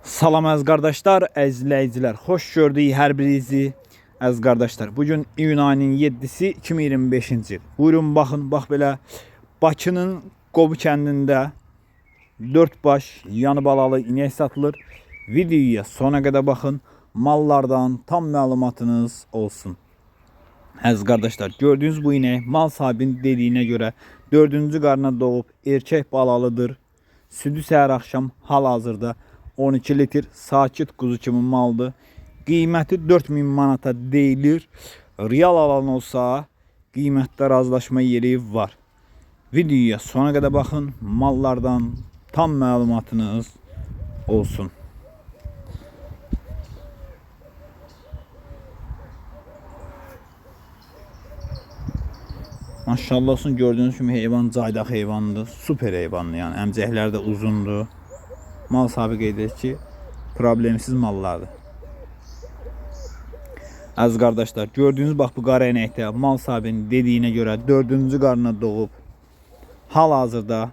Salam əziz qardaşlar, əziz izləyicilər. Xoş gördük hər birinizi. Əziz qardaşlar, bugün iyun ayının 7-si 2025-ci il. Buyurun baxın, bax belə Bakının Qobu kəndində 4 baş yanı balalı inək satılır. Videoya sona qədər baxın, mallardan tam məlumatınız olsun. Əziz qardaşlar, gördüyünüz bu inək mal sahibinin dediyinə görə 4-cü qarına doğub erkək balalıdır. Südü səhər axşam hal-hazırda 12 litr sakit kuzu kimi maldır. Qiyməti 4000 manata deyilir. Real alan olsa qiymətdə razılaşma yeri var. Videoya sona qədər baxın, mallardan tam məlumatınız olsun. Maşallah olsun, gördüğünüz kimi heyvan caydaq heyvandır. Super heyvandır, yəni əmcəkləri də uzundur. Mal sahibi qeyd edir ki, problemsiz mallardır. Əziz qardaşlar, gördüğünüz bax bu qara inəkdə mal sahibinin dediyinə görə 4-cü qarına doğub hal-hazırda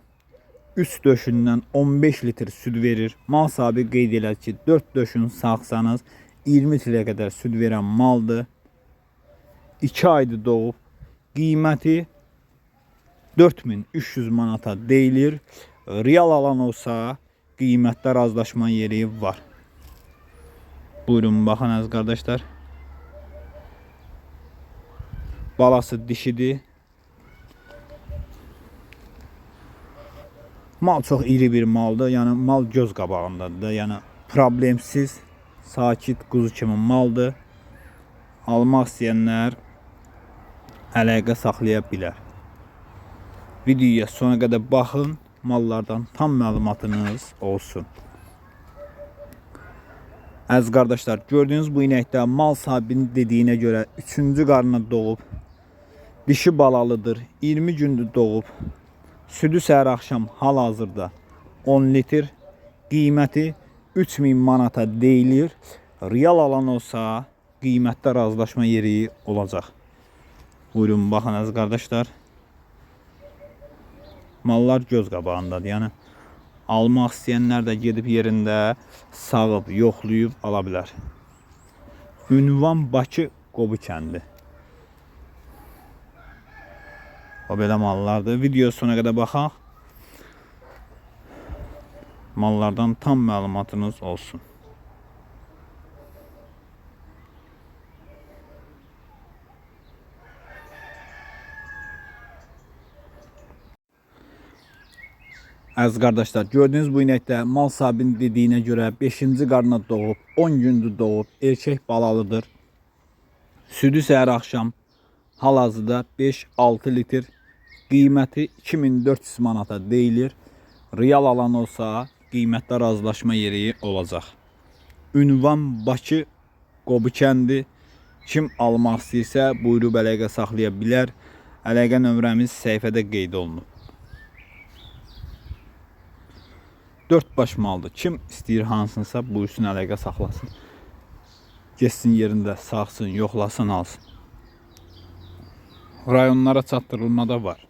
3 döşündən 15 litr süd verir. Mal sahibi qeyd edir ki, 4 döşün sağsanız 20 litrə qədər süd verən maldır. 2 aydır doğub. Qiyməti 4300 manata deyilir. Real alan olsa qiymətdə razılaşma yeri var. Buyurun baxın əziz qardaşlar. Balası dişidir. Mal çox iri bir maldır. Yəni mal göz qabağındadır. Yəni problemsiz, sakit quzu kimi maldır. Almaq istəyənlər əlaqə saxlaya bilər. Videoya sona qədər baxın, mallardan tam məlumatınız olsun. Əziz qardaşlar, gördüğünüz bu inəkdə mal sahibinin dediyinə görə 3-cü qarına doğub, dişi balalıdır, 20 gündür doğub, südü səhər axşam hal-hazırda 10 litr, qiyməti 3000 manata deyilir. Real alan olsa qiymətdə razılaşma yeri olacaq. Buyurun baxın əziz qardaşlar. Mallar göz qabağındadır. Yəni almaq istəyənlər də gedib yerində sağıb, yoxlayıb ala bilər. Ünvan Bakı Qobu kəndi. O belə mallardır. Video sona qədər baxaq. Mallardan tam məlumatınız olsun. Əziz qardaşlar, gördüğünüz bu inəkdə mal sahibinin dediyinə görə 5-ci qarına doğub, 10 gündür doğub, erkək balalıdır. Südü səhər axşam hal-hazırda 5-6 litr, qiyməti 2400 manata deyilir. Real alan olsa qiymətdə razılaşma yeri olacaq. Ünvan Bakı Qobu kəndi. Kim almaq istəyirsə buyurub əlaqə saxlaya bilər. Əlaqə nömrəmiz səhifədə qeyd olunub. 4 baş maldır. Kim istəyir hansınsa buyursun əlaqə saxlasın. Geçsin yerində sağsın, yoxlasın, alsın. Rayonlara çatdırılma da var.